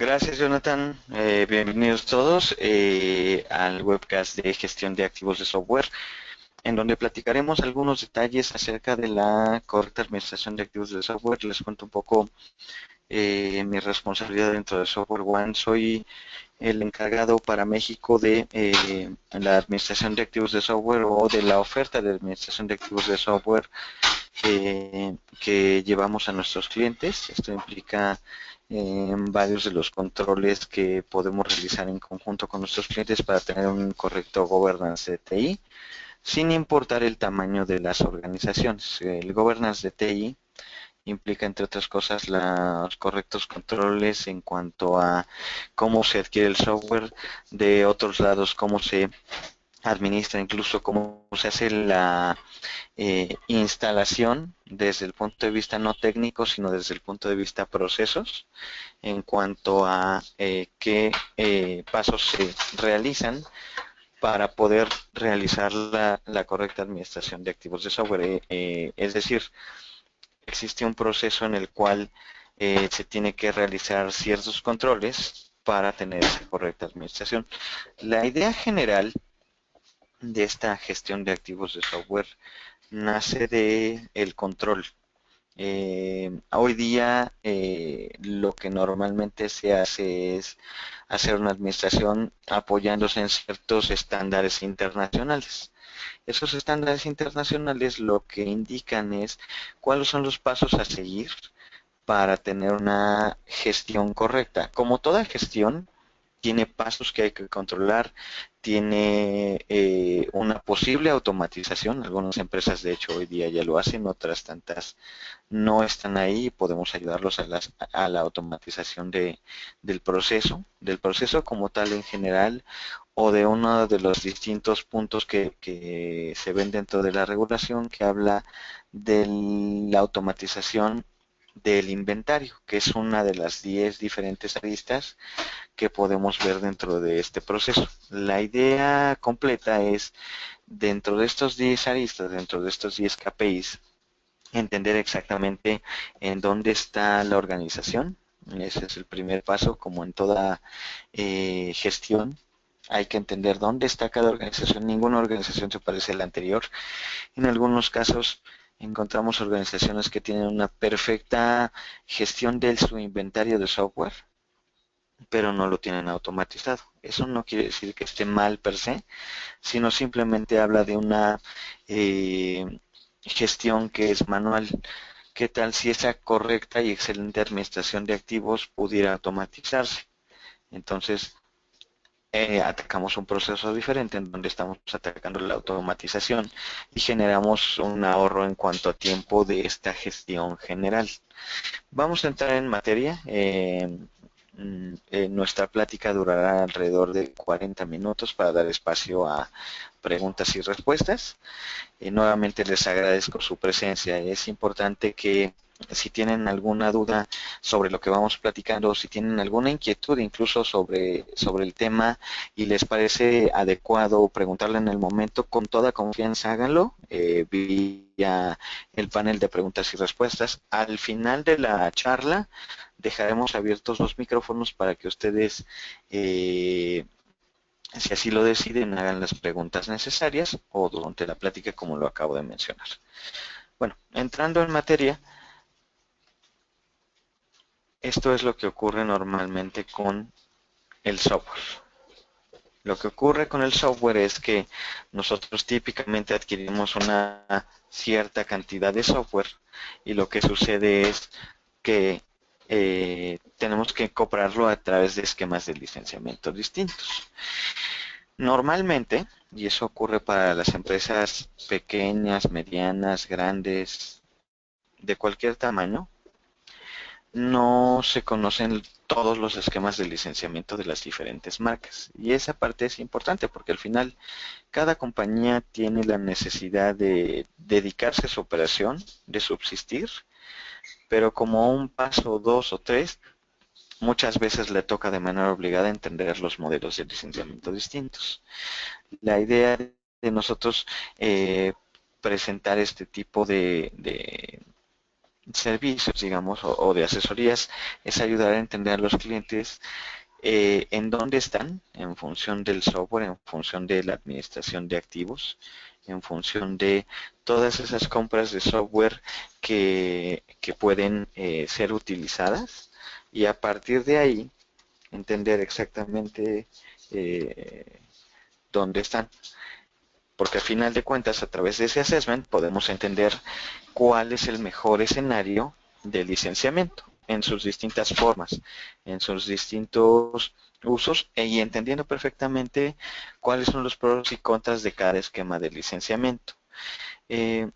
Gracias, Jonathan. Bienvenidos todos al webcast de gestión de activos de software, en donde platicaremos algunos detalles acerca de la correcta administración de activos de software. Les cuento un poco mi responsabilidad dentro de Software One. Soy el encargado para México de la administración de activos de software o de la oferta de administración de activos de software que llevamos a nuestros clientes. Esto implica varios de los controles que podemos realizar en conjunto con nuestros clientes para tener un correcto governance de TI, sin importar el tamaño de las organizaciones. El governance de TI implica, entre otras cosas, los correctos controles en cuanto a cómo se adquiere el software, de otros lados, cómo se administra, incluso cómo se hace la instalación desde el punto de vista no técnico, sino desde el punto de vista procesos, en cuanto a qué pasos se realizan para poder realizar la correcta administración de activos de software. Es decir, existe un proceso en el cual se tiene que realizar ciertos controles para tener esa correcta administración. La idea general de esta gestión de activos de software nace de el control. Hoy día lo que normalmente se hace es hacer una administración apoyándose en ciertos estándares internacionales. Esos estándares internacionales lo que indican es cuáles son los pasos a seguir para tener una gestión correcta. Como toda gestión, tiene pasos que hay que controlar, tiene una posible automatización. Algunas empresas de hecho hoy día ya lo hacen, otras tantas no están ahí y podemos ayudarlos a la automatización del proceso como tal en general, o de uno de los distintos puntos que se ven dentro de la regulación, que habla de la automatización del inventario, que es una de las 10 diferentes aristas que podemos ver dentro de este proceso. La idea completa es, dentro de estos 10 aristas, dentro de estos 10 KPIs, entender exactamente en dónde está la organización. Ese es el primer paso, como en toda gestión. Hay que entender dónde está cada organización. Ninguna organización se parece a la anterior. En algunos casos encontramos organizaciones que tienen una perfecta gestión de su inventario de software, pero no lo tienen automatizado. Eso no quiere decir que esté mal per se, sino simplemente habla de una gestión que es manual. ¿Qué tal si esa correcta y excelente administración de activos pudiera automatizarse? Entonces, atacamos un proceso diferente en donde estamos atacando la automatización y generamos un ahorro en cuanto a tiempo de esta gestión general. Vamos a entrar en materia. Nuestra plática durará alrededor de 40 minutos para dar espacio a preguntas y respuestas. Nuevamente les agradezco su presencia. Es importante que si tienen alguna duda sobre lo que vamos platicando, si tienen alguna inquietud incluso sobre el tema y les parece adecuado preguntarle en el momento, con toda confianza háganlo vía el panel de preguntas y respuestas. Al final de la charla dejaremos abiertos los micrófonos para que ustedes si así lo deciden, hagan las preguntas necesarias o durante la plática como lo acabo de mencionar. Bueno, entrando en materia, esto es lo que ocurre normalmente con el software. Lo que ocurre con el software es que nosotros típicamente adquirimos una cierta cantidad de software y lo que sucede es que tenemos que comprarlo a través de esquemas de licenciamiento distintos. Normalmente, y eso ocurre para las empresas pequeñas, medianas, grandes, de cualquier tamaño, no se conocen todos los esquemas de licenciamiento de las diferentes marcas. Y esa parte es importante porque al final cada compañía tiene la necesidad de dedicarse a su operación, de subsistir, pero como un paso, dos o tres, muchas veces le toca de manera obligada entender los modelos de licenciamiento distintos. La idea de nosotros presentar este tipo servicios, digamos, o de asesorías, es ayudar a entender a los clientes en dónde están en función del software, en función de la administración de activos, en función de todas esas compras de software que pueden ser utilizadas y a partir de ahí entender exactamente eh, dónde están. Porque al final de cuentas, a través de ese assessment podemos entender cuál es el mejor escenario de licenciamiento en sus distintas formas, en sus distintos usos y entendiendo perfectamente cuáles son los pros y contras de cada esquema de licenciamiento. Eh,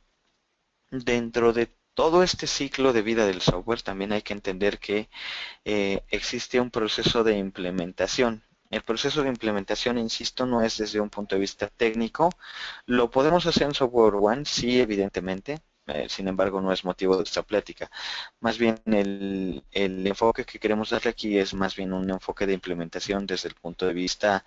Dentro de todo este ciclo de vida del software también hay que entender que existe un proceso de implementación. El proceso de implementación, insisto, no es desde un punto de vista técnico. Lo podemos hacer en Software One, sí, evidentemente. Sin embargo, no es motivo de esta plática. Más bien, el enfoque que queremos darle aquí es más bien un enfoque de implementación desde el punto de vista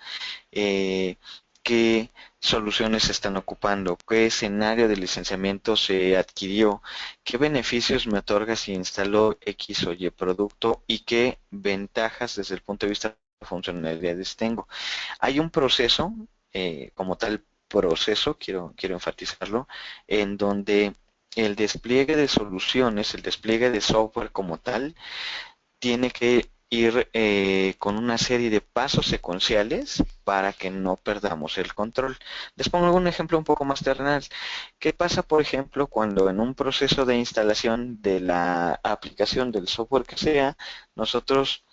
eh, qué soluciones se están ocupando, qué escenario de licenciamiento se adquirió, qué beneficios me otorga si instalo X o Y producto y qué ventajas desde el punto de vista de funcionalidades tengo. Hay un proceso, como tal proceso, quiero enfatizarlo, en donde el despliegue de soluciones, el despliegue de software como tal, tiene que ir con una serie de pasos secuenciales para que no perdamos el control. Les pongo un ejemplo un poco más terrenal. ¿Qué pasa, por ejemplo, cuando en un proceso de instalación de la aplicación del software que sea, nosotros,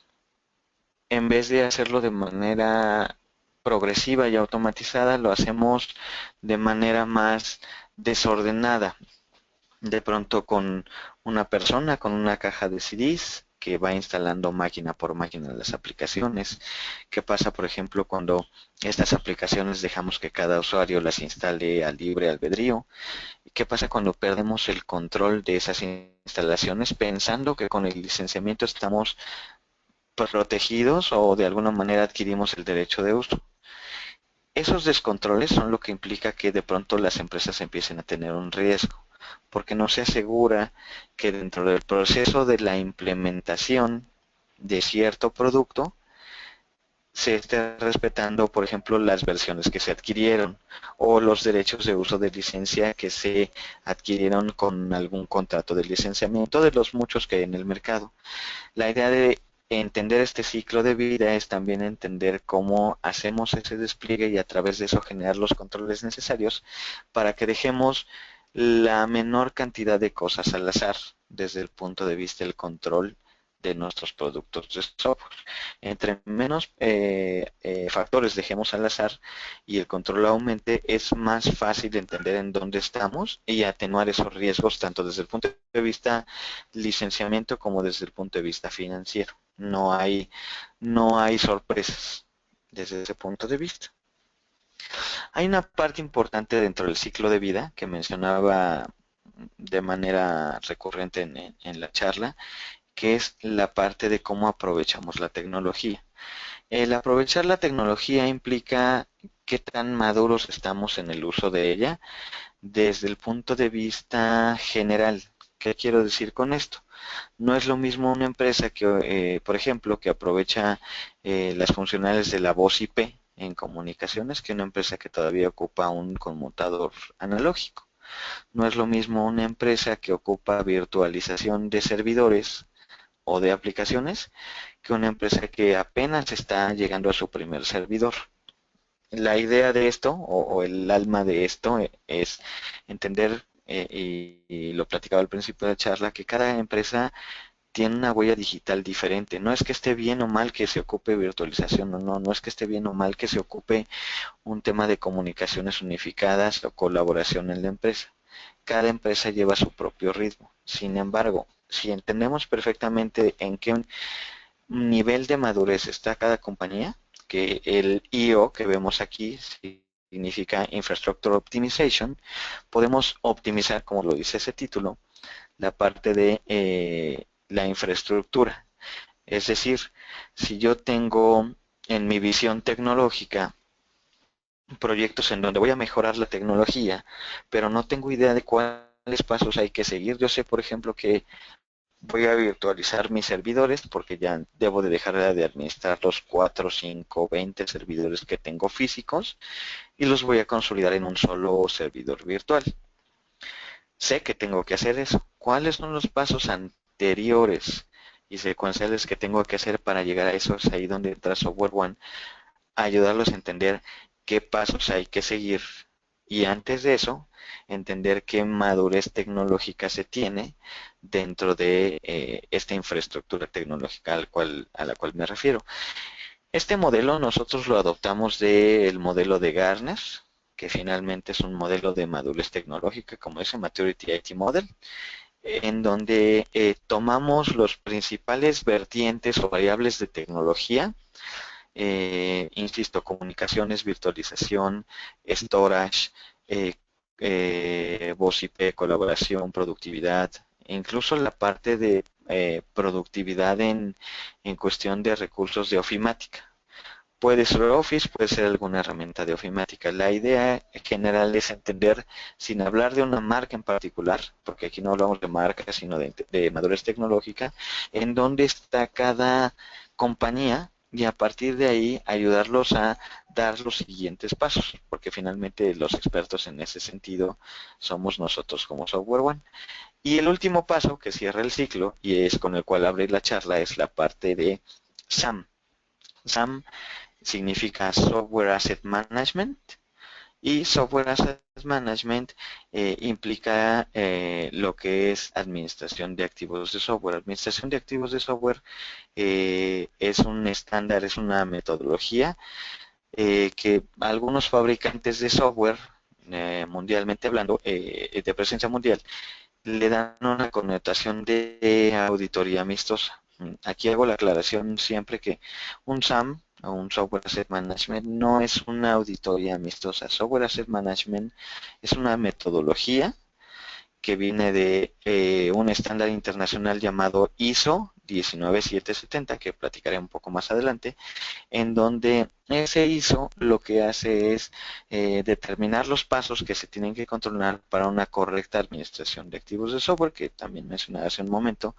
en vez de hacerlo de manera progresiva y automatizada, lo hacemos de manera más desordenada? De pronto con una persona, con una caja de CDs que va instalando máquina por máquina las aplicaciones. ¿Qué pasa, por ejemplo, cuando estas aplicaciones dejamos que cada usuario las instale a libre albedrío? ¿Qué pasa cuando perdemos el control de esas instalaciones pensando que con el licenciamiento estamos protegidos o de alguna manera adquirimos el derecho de uso? Esos descontroles son lo que implica que de pronto las empresas empiecen a tener un riesgo, porque no se asegura que dentro del proceso de la implementación de cierto producto se esté respetando, por ejemplo, las versiones que se adquirieron o los derechos de uso de licencia que se adquirieron con algún contrato de licenciamiento de los muchos que hay en el mercado. La idea de entender este ciclo de vida es también entender cómo hacemos ese despliegue y a través de eso generar los controles necesarios para que dejemos la menor cantidad de cosas al azar desde el punto de vista del control de nuestros productos de software. Entre menos factores dejemos al azar y el control aumente, es más fácil entender en dónde estamos y atenuar esos riesgos tanto desde el punto de vista licenciamiento como desde el punto de vista financiero. No hay sorpresas desde ese punto de vista. Hay una parte importante dentro del ciclo de vida que mencionaba de manera recurrente en la charla, que es la parte de cómo aprovechamos la tecnología. El aprovechar la tecnología implica qué tan maduros estamos en el uso de ella desde el punto de vista general. ¿Qué quiero decir con esto? No es lo mismo una empresa que, por ejemplo, que aprovecha las funcionalidades de la voz IP en comunicaciones que una empresa que todavía ocupa un conmutador analógico. No es lo mismo una empresa que ocupa virtualización de servidores o de aplicaciones que una empresa que apenas está llegando a su primer servidor. La idea de esto o el alma de esto es entender, y lo platicaba al principio de la charla, que cada empresa tiene una huella digital diferente. No es que esté bien o mal que se ocupe virtualización, no es que esté bien o mal que se ocupe un tema de comunicaciones unificadas o colaboración en la empresa. Cada empresa lleva su propio ritmo. Sin embargo, si entendemos perfectamente en qué nivel de madurez está cada compañía, que el IO que vemos aquí significa Infrastructure Optimization, podemos optimizar, como lo dice ese título, la parte de la infraestructura. Es decir, si yo tengo en mi visión tecnológica proyectos en donde voy a mejorar la tecnología, pero no tengo idea de cuál cuáles pasos hay que seguir. Yo sé, por ejemplo, que voy a virtualizar mis servidores porque ya debo de dejar de administrar los 4, 5, 20 servidores que tengo físicos y los voy a consolidar en un solo servidor virtual. Sé que tengo que hacer eso. ¿Cuáles son los pasos anteriores y secuenciales que tengo que hacer para llegar a eso? Es ahí donde entra Software One, a ayudarlos a entender qué pasos hay que seguir. Y antes de eso, entender qué madurez tecnológica se tiene dentro de esta infraestructura tecnológica a la cual me refiero. Este modelo nosotros lo adoptamos del modelo de Gartner, que finalmente es un modelo de madurez tecnológica, como ese Maturity IT Model, en donde tomamos los principales vertientes o variables de tecnología, insisto, comunicaciones, virtualización, storage, voz IP, colaboración, productividad, incluso la parte de productividad en cuestión de recursos de ofimática. Puede ser Office, puede ser alguna herramienta de ofimática. La idea general es entender, sin hablar de una marca en particular, porque aquí no hablamos de marca, sino de madurez tecnológica, en dónde está cada compañía y a partir de ahí ayudarlos a dar los siguientes pasos, porque finalmente los expertos en ese sentido somos nosotros como Software One. Y el último paso que cierra el ciclo y es con el cual abre la charla es la parte de SAM. SAM significa Software Asset Management y Software Asset Management implica lo que es administración de activos de software. Administración de activos de software es un estándar, es una metodología que algunos fabricantes de software, mundialmente hablando, de presencia mundial, le dan una connotación de auditoría amistosa. Aquí hago la aclaración siempre que un SAM o un Software Asset Management no es una auditoría amistosa. Software Asset Management es una metodología que viene de un estándar internacional llamado ISO 19770, que platicaré un poco más adelante, en donde ese ISO lo que hace es determinar los pasos que se tienen que controlar para una correcta administración de activos de software, que también mencioné hace un momento,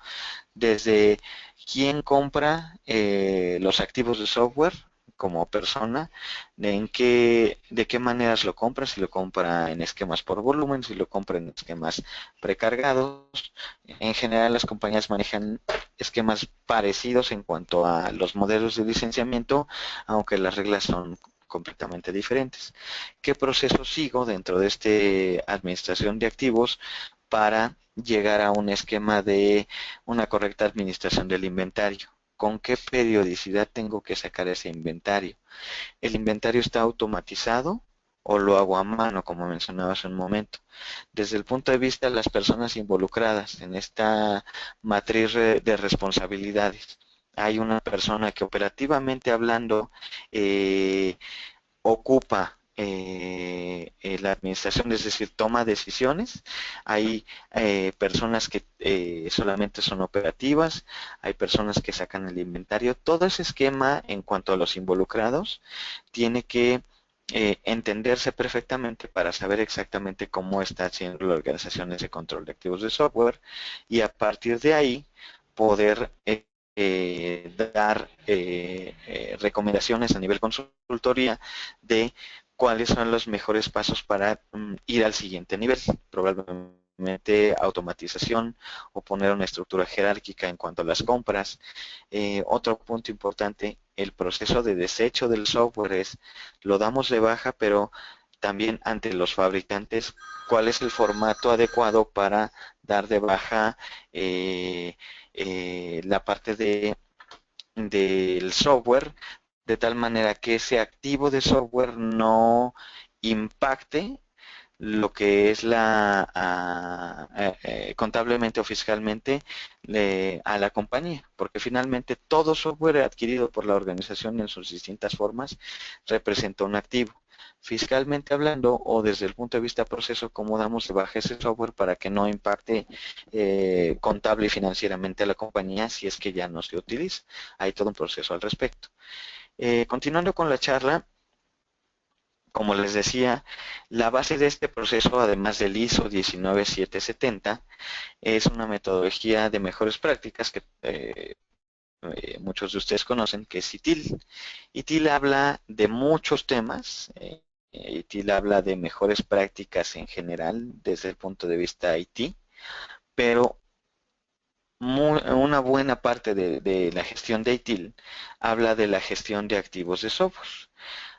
desde quién compra los activos de software como persona, de qué maneras lo compra, si lo compra en esquemas por volumen, si lo compra en esquemas precargados. En general las compañías manejan esquemas parecidos en cuanto a los modelos de licenciamiento, aunque las reglas son completamente diferentes. ¿Qué proceso sigo dentro de esta administración de activos para llegar a un esquema de una correcta administración del inventario? ¿Con qué periodicidad tengo que sacar ese inventario? ¿El inventario está automatizado o lo hago a mano, como mencionaba hace un momento? Desde el punto de vista de las personas involucradas en esta matriz de responsabilidades, hay una persona que operativamente hablando ocupa la administración, es decir, toma decisiones. Hay personas que solamente son operativas, hay personas que sacan el inventario. Todo ese esquema en cuanto a los involucrados tiene que entenderse perfectamente para saber exactamente cómo está haciendo la organización ese control de activos de software y a partir de ahí poder dar recomendaciones a nivel consultoría de cuáles son los mejores pasos para ir al siguiente nivel, probablemente automatización o poner una estructura jerárquica en cuanto a las compras. Otro punto importante, el proceso de desecho del software es, lo damos de baja, pero también ante los fabricantes, cuál es el formato adecuado para dar de baja la parte del software, de tal manera que ese activo de software no impacte lo que es contablemente o fiscalmente a la compañía, porque finalmente todo software adquirido por la organización en sus distintas formas representa un activo. Fiscalmente hablando o desde el punto de vista proceso, cómo damos de baja ese software para que no impacte contable y financieramente a la compañía si es que ya no se utiliza. Hay todo un proceso al respecto. Continuando con la charla, como les decía, la base de este proceso, además del ISO 19770, es una metodología de mejores prácticas que muchos de ustedes conocen, que es ITIL. ITIL habla de muchos temas. ITIL habla de mejores prácticas en general desde el punto de vista IT, pero una buena parte de la gestión de ITIL habla de la gestión de activos de software,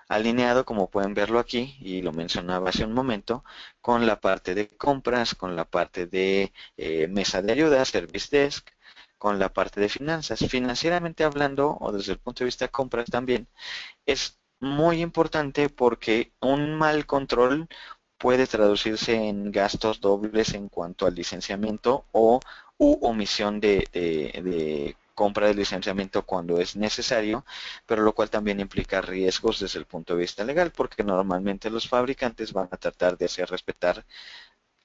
alineado, como pueden verlo aquí, y lo mencionaba hace un momento, con la parte de compras, con la parte de mesa de ayuda, service desk, con la parte de finanzas. Financieramente hablando, o desde el punto de vista de compras también, es muy importante porque un mal control puede traducirse en gastos dobles en cuanto al licenciamiento o omisión de compra de licenciamiento cuando es necesario, pero lo cual también implica riesgos desde el punto de vista legal, porque normalmente los fabricantes van a tratar de hacer respetar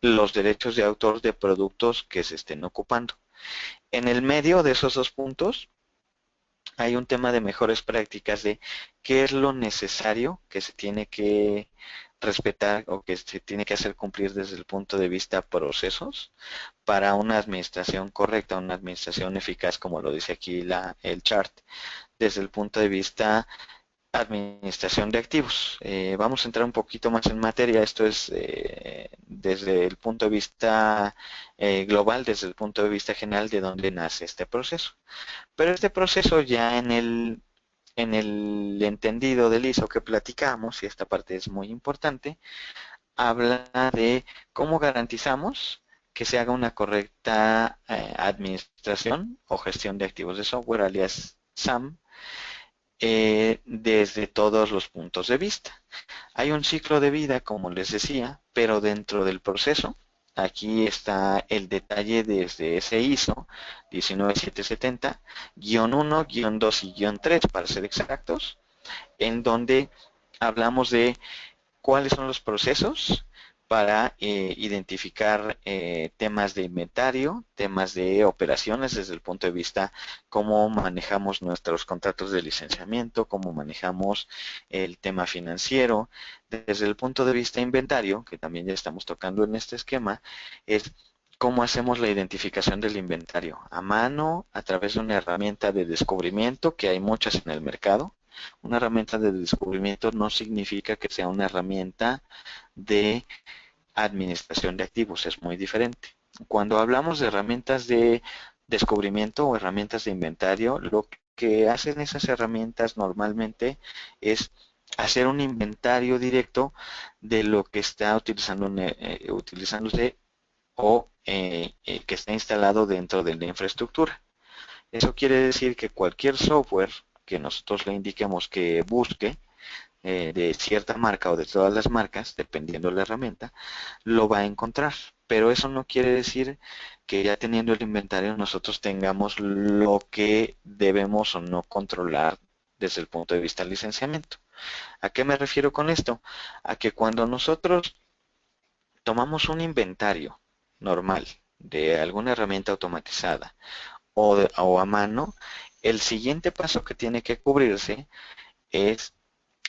los derechos de autor de productos que se estén ocupando. En el medio de esos dos puntos hay un tema de mejores prácticas de qué es lo necesario que se tiene que respetar o que se tiene que hacer cumplir desde el punto de vista procesos para una administración correcta, una administración eficaz, como lo dice aquí el chart, desde el punto de vista administración de activos. Vamos a entrar un poquito más en materia. Esto es desde el punto de vista global, desde el punto de vista general de dónde nace este proceso. Pero este proceso ya en el entendido del ISO que platicamos, y esta parte es muy importante, habla de cómo garantizamos que se haga una correcta administración o gestión de activos de software, alias SAM, desde todos los puntos de vista. Hay un ciclo de vida, como les decía, pero dentro del proceso, aquí está el detalle desde ese ISO 19770, guión 1, guión 2 y guión 3, para ser exactos, en donde hablamos de cuáles son los procesos para identificar temas de inventario, temas de operaciones desde el punto de vista cómo manejamos nuestros contratos de licenciamiento, cómo manejamos el tema financiero. Desde el punto de vista inventario, que también ya estamos tocando en este esquema, es cómo hacemos la identificación del inventario a mano, a través de una herramienta de descubrimiento, que hay muchas en el mercado. Una herramienta de descubrimiento no significa que sea una herramienta de administración de activos, es muy diferente. Cuando hablamos de herramientas de descubrimiento o herramientas de inventario, lo que hacen esas herramientas normalmente es hacer un inventario directo de lo que está utilizándose o que está instalado dentro de la infraestructura. Eso quiere decir que cualquier software que nosotros le indiquemos que busque de cierta marca o de todas las marcas, dependiendo de la herramienta, lo va a encontrar. Pero eso no quiere decir que ya teniendo el inventario nosotros tengamos lo que debemos o no controlar desde el punto de vista del licenciamiento. ¿A qué me refiero con esto? A que cuando nosotros tomamos un inventario normal de alguna herramienta automatizada o a mano, el siguiente paso que tiene que cubrirse es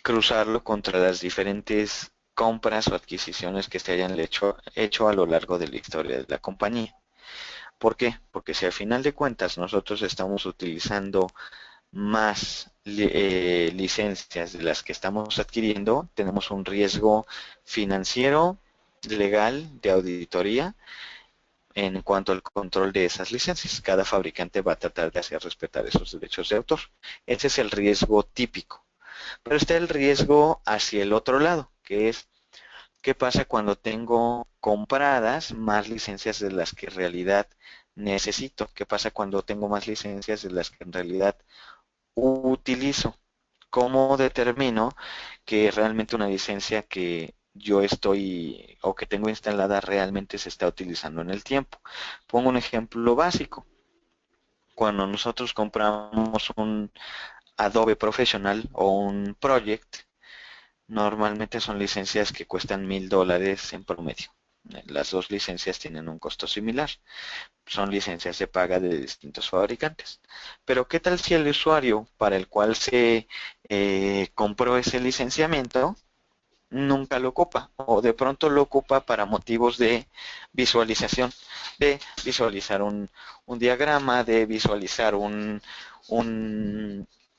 cruzarlo contra las diferentes compras o adquisiciones que se hayan hecho a lo largo de la historia de la compañía. ¿Por qué? Porque si al final de cuentas nosotros estamos utilizando más licencias de las que estamos adquiriendo, tenemos un riesgo financiero, legal, de auditoría en cuanto al control de esas licencias. Cada fabricante va a tratar de hacer respetar esos derechos de autor. Ese es el riesgo típico. Pero está el riesgo hacia el otro lado, que es qué pasa cuando tengo compradas más licencias de las que en realidad necesito. ¿Qué pasa cuando tengo más licencias de las que en realidad utilizo? ¿Cómo determino que realmente una licencia que yo estoy o que tengo instalada realmente se está utilizando en el tiempo? Pongo un ejemplo básico. Cuando nosotros compramos un Adobe Professional o un Project, normalmente son licencias que cuestan $1000 en promedio. Las dos licencias tienen un costo similar. Son licencias de paga de distintos fabricantes. Pero ¿qué tal si el usuario para el cual se compró ese licenciamiento nunca lo ocupa, o de pronto lo ocupa para motivos visualización, de visualizar un diagrama, de visualizar un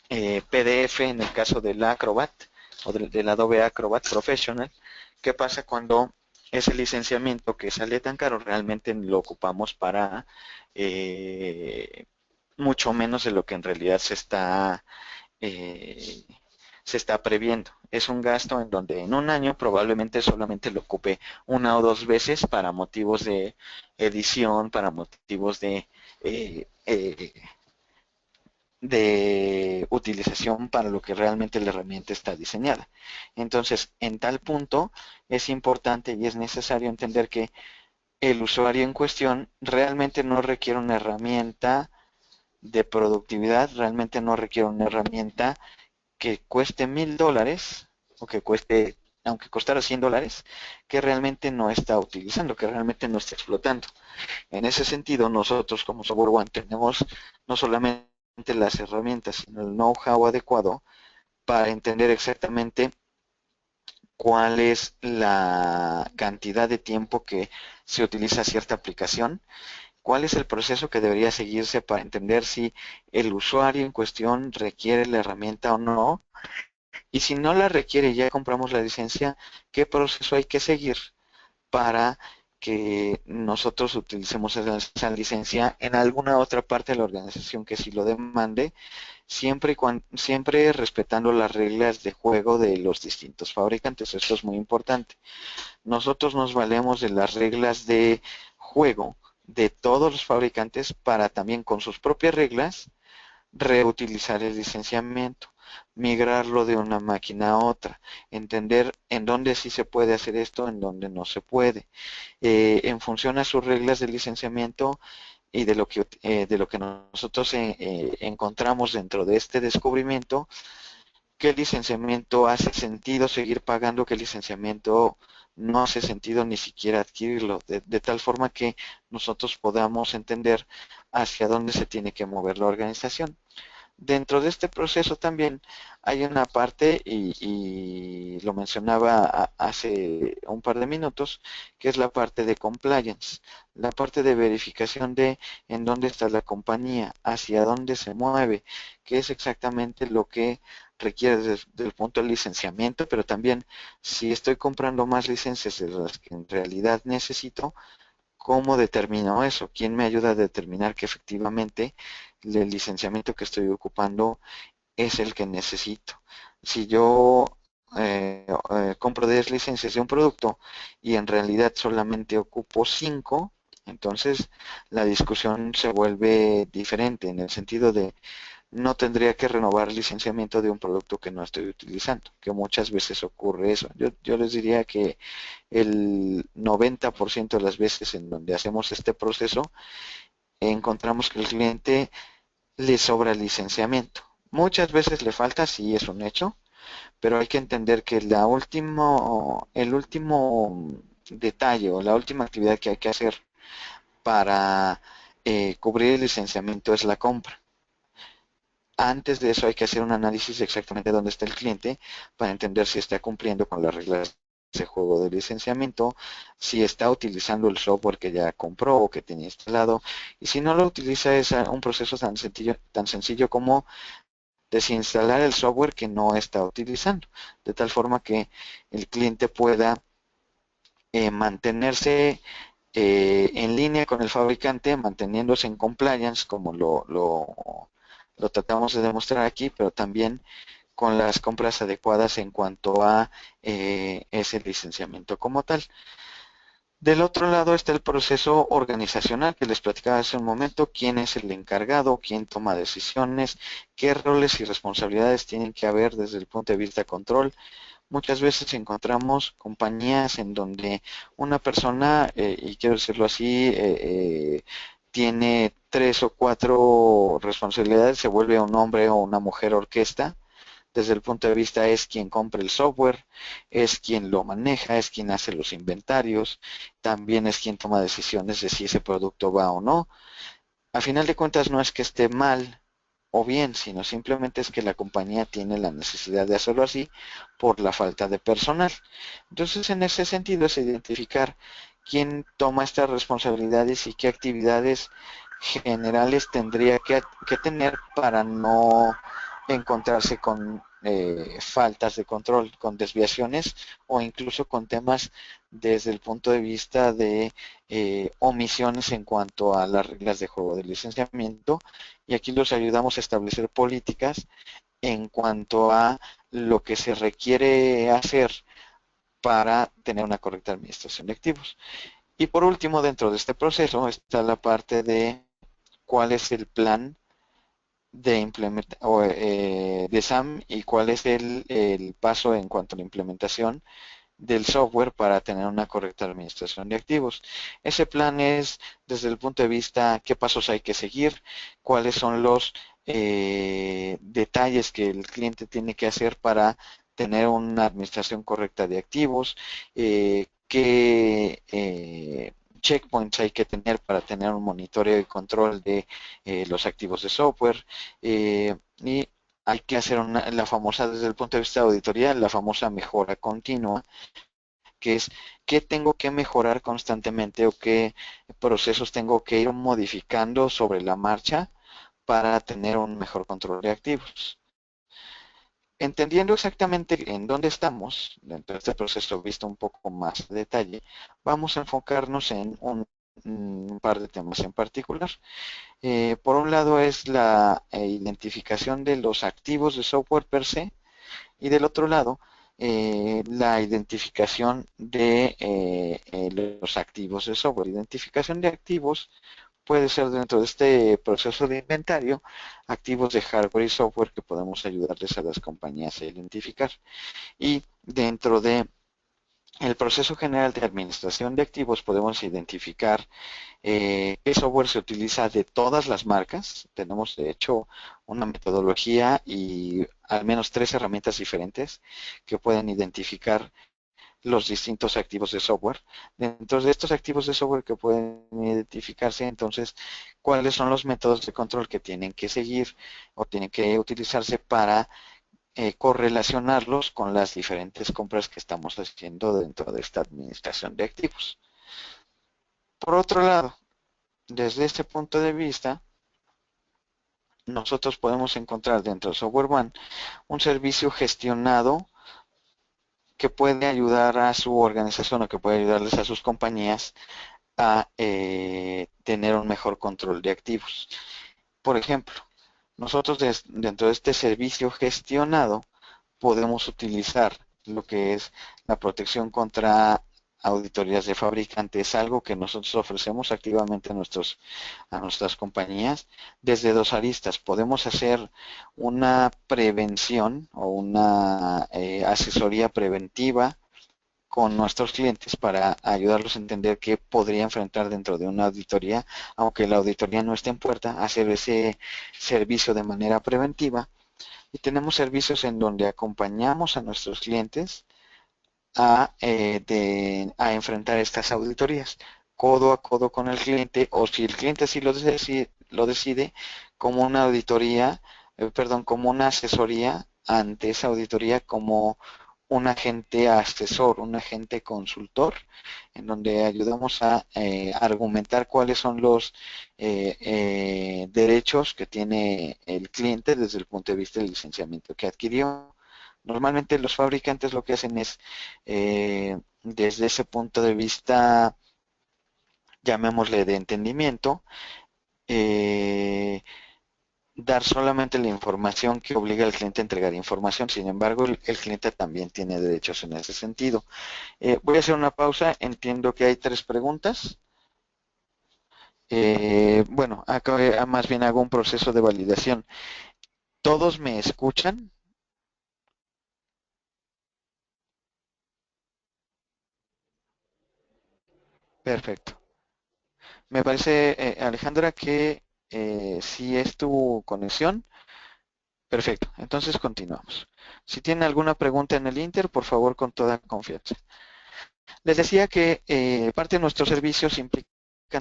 PDF en el caso del Acrobat o del Adobe Acrobat Professional. ¿Qué pasa cuando ese licenciamiento que sale tan caro realmente lo ocupamos para mucho menos de lo que en realidad eh, se está previendo? Es un gasto en donde en un año probablemente solamente lo ocupe una o dos veces para motivos de edición, para motivos eh, eh, de utilización para lo que realmente la herramienta está diseñada. Entonces, en tal punto es importante y es necesario entender que el usuario en cuestión realmente no requiere una herramienta de productividad, realmente no requiere una herramienta que cueste $1000 o que cueste, aunque costara $100, que realmente no está utilizando, que realmente no está explotando. En ese sentido, nosotros como Software One tenemos no solamente las herramientas, sino el know-how adecuado para entender exactamente cuál es la cantidad de tiempo que se utiliza cierta aplicación, cuál es el proceso que debería seguirse para entender si el usuario en cuestión requiere la herramienta o no, y si no la requiere, ya compramos la licencia, qué proceso hay que seguir para que nosotros utilicemos esa licencia en alguna otra parte de la organización que sí lo demande, siempre respetando las reglas de juego de los distintos fabricantes. Esto es muy importante. Nosotros nos valemos de las reglas de juego de todos los fabricantes para también con sus propias reglas reutilizar el licenciamiento, migrarlo de una máquina a otra, entender en dónde sí se puede hacer esto, en dónde no se puede. En función a sus reglas de licenciamiento y de lo que nosotros encontramos dentro de este descubrimiento, qué licenciamiento hace sentido seguir pagando, qué licenciamiento no hace sentido ni siquiera adquirirlo, de tal forma que nosotros podamos entender hacia dónde se tiene que mover la organización. Dentro de este proceso también hay una parte, y lo mencionaba hace un par de minutos, que es la parte de compliance, la parte de verificación de en dónde está la compañía, hacia dónde se mueve, qué es exactamente lo que requiere desde el punto de licenciamiento, pero también si estoy comprando más licencias de las que en realidad necesito, ¿cómo determino eso? ¿Quién me ayuda a determinar que efectivamente el licenciamiento que estoy ocupando es el que necesito? Si yo compro 10 licencias de un producto y en realidad solamente ocupo 5, entonces la discusión se vuelve diferente en el sentido de no tendría que renovar el licenciamiento de un producto que no estoy utilizando, que muchas veces ocurre eso. Yo les diría que el 90% de las veces en donde hacemos este proceso, encontramos que el cliente le sobra el licenciamiento. Muchas veces le falta, sí es un hecho, pero hay que entender que el último detalle o la última actividad que hay que hacer para cubrir el licenciamiento es la compra. Antes de eso hay que hacer un análisis de exactamente dónde está el cliente para entender si está cumpliendo con las reglas de juego de licenciamiento, si está utilizando el software que ya compró o que tiene instalado, y si no lo utiliza es un proceso tan sencillo como desinstalar el software que no está utilizando, de tal forma que el cliente pueda mantenerse en línea con el fabricante, manteniéndose en compliance, como lo tratamos de demostrar aquí, pero también con las compras adecuadas en cuanto a ese licenciamiento como tal. Del otro lado está el proceso organizacional que les platicaba hace un momento, quién es el encargado, quién toma decisiones, qué roles y responsabilidades tienen que haber desde el punto de vista de control. Muchas veces encontramos compañías en donde una persona, y quiero decirlo así, tiene 3 o 4 responsabilidades, se vuelve un hombre o una mujer orquesta. Desde el punto de vista es quien compra el software, es quien lo maneja, es quien hace los inventarios, también es quien toma decisiones de si ese producto va o no. A final de cuentas no es que esté mal o bien, sino simplemente es que la compañía tiene la necesidad de hacerlo así por la falta de personal. Entonces, en ese sentido es identificar quién toma estas responsabilidades y qué actividades generales tendría que tener para no encontrarse con faltas de control, con desviaciones o incluso con temas desde el punto de vista de omisiones en cuanto a las reglas de juego de licenciamiento, y aquí los ayudamos a establecer políticas en cuanto a lo que se requiere hacer para tener una correcta administración de activos. Y por último, dentro de este proceso está la parte de cuál es el plan de de SAM y cuál es el paso en cuanto a la implementación del software para tener una correcta administración de activos. Ese plan es desde el punto de vista qué pasos hay que seguir, cuáles son los detalles que el cliente tiene que hacer para tener una administración correcta de activos, qué checkpoints hay que tener para tener un monitoreo y control de los activos de software, y hay que hacer la famosa, desde el punto de vista de auditoría, la famosa mejora continua, que es qué tengo que mejorar constantemente o qué procesos tengo que ir modificando sobre la marcha para tener un mejor control de activos. Entendiendo exactamente en dónde estamos dentro de este proceso, visto un poco más de detalle, vamos a enfocarnos en un par de temas en particular. Por un lado es la identificación de los activos de software per se, y del otro lado la identificación de los activos de software. Identificación de activos puede ser dentro de este proceso de inventario, activos de hardware y software que podemos ayudarles a las compañías a identificar. Y dentro de el proceso general de administración de activos podemos identificar qué software se utiliza de todas las marcas. Tenemos de hecho una metodología y al menos 3 herramientas diferentes que pueden identificar los distintos activos de software. Dentro de estos activos de software que pueden identificarse, entonces, cuáles son los métodos de control que tienen que seguir o tienen que utilizarse para correlacionarlos con las diferentes compras que estamos haciendo dentro de esta administración de activos. Por otro lado, desde este punto de vista, nosotros podemos encontrar dentro de Software One un servicio gestionado que puede ayudar a su organización o que puede ayudarles a sus compañías a tener un mejor control de activos. Por ejemplo, nosotros dentro de este servicio gestionado podemos utilizar lo que es la protección contra auditorías de fabricantes, algo que nosotros ofrecemos activamente a nuestras compañías desde dos aristas. Podemos hacer una prevención o una asesoría preventiva con nuestros clientes para ayudarlos a entender qué podría enfrentar dentro de una auditoría, aunque la auditoría no esté en puerta, hacer ese servicio de manera preventiva. Y tenemos servicios en donde acompañamos a nuestros clientes a enfrentar estas auditorías codo a codo con el cliente, o si el cliente así lo decide, como una auditoría, perdón, como una asesoría ante esa auditoría, como un agente asesor, un agente consultor, en donde ayudamos a argumentar cuáles son los derechos que tiene el cliente desde el punto de vista del licenciamiento que adquirió. Normalmente los fabricantes lo que hacen es, desde ese punto de vista, llamémosle de entendimiento, dar solamente la información que obliga al cliente a entregar información. Sin embargo, el cliente también tiene derechos en ese sentido. Voy a hacer una pausa. Entiendo que hay 3 preguntas. Bueno, acá más bien hago un proceso de validación. ¿Todos me escuchan? Perfecto. Me parece, Alejandra, que si es tu conexión. Perfecto. Entonces continuamos. Si tienen alguna pregunta en el Inter, por favor, con toda confianza. Les decía que parte de nuestros servicios implica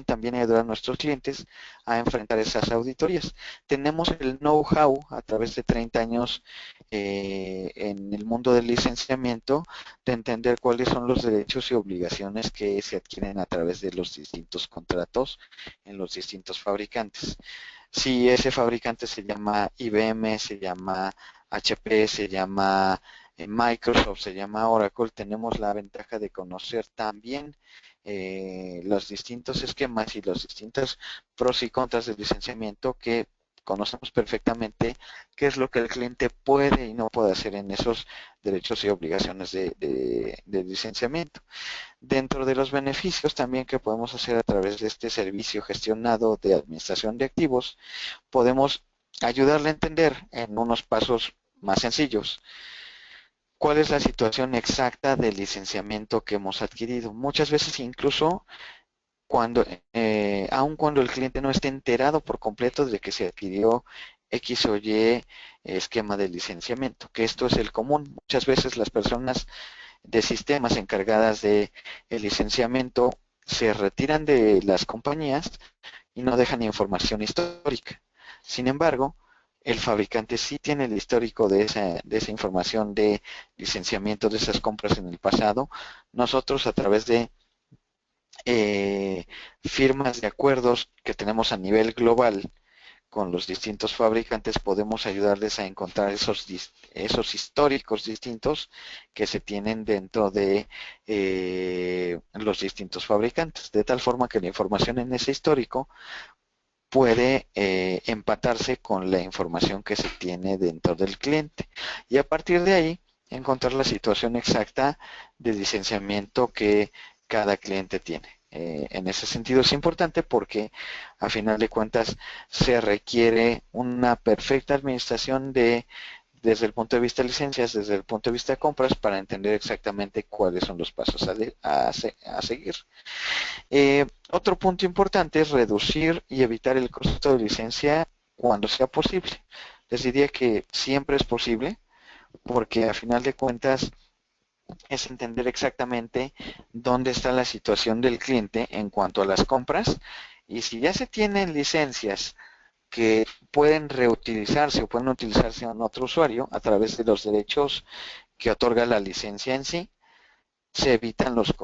también ayudar a nuestros clientes a enfrentar esas auditorías. Tenemos el know-how a través de 30 años en el mundo del licenciamiento de entender cuáles son los derechos y obligaciones que se adquieren a través de los distintos contratos en los distintos fabricantes. Si ese fabricante se llama IBM, se llama HP, se llama Microsoft, se llama Oracle, tenemos la ventaja de conocer también los distintos esquemas y los distintos pros y contras del licenciamiento, que conocemos perfectamente qué es lo que el cliente puede y no puede hacer en esos derechos y obligaciones de licenciamiento. Dentro de los beneficios también que podemos hacer a través de este servicio gestionado de administración de activos, podemos ayudarle a entender en unos pasos más sencillos cuál es la situación exacta del licenciamiento que hemos adquirido. Muchas veces incluso aun cuando el cliente no esté enterado por completo de que se adquirió X o Y esquema de licenciamiento, que esto es el común. Muchas veces las personas de sistemas encargadas de el licenciamiento se retiran de las compañías y no dejan información histórica. Sin embargo, el fabricante sí tiene el histórico de esa información de licenciamiento de esas compras en el pasado. Nosotros, a través de firmas de acuerdos que tenemos a nivel global con los distintos fabricantes, podemos ayudarles a encontrar esos históricos distintos que se tienen dentro de los distintos fabricantes, de tal forma que la información en ese histórico puede empatarse con la información que se tiene dentro del cliente, y a partir de ahí encontrar la situación exacta de licenciamiento que cada cliente tiene. En ese sentido es importante porque a final de cuentas se requiere una perfecta administración desde el punto de vista de licencias, desde el punto de vista de compras, para entender exactamente cuáles son los pasos a seguir. Otro punto importante es reducir y evitar el costo de licencia cuando sea posible. Les diría que siempre es posible, porque a final de cuentas es entender exactamente dónde está la situación del cliente en cuanto a las compras, y si ya se tienen licencias que pueden reutilizarse o pueden utilizarse en otro usuario a través de los derechos que otorga la licencia en sí, se evitan los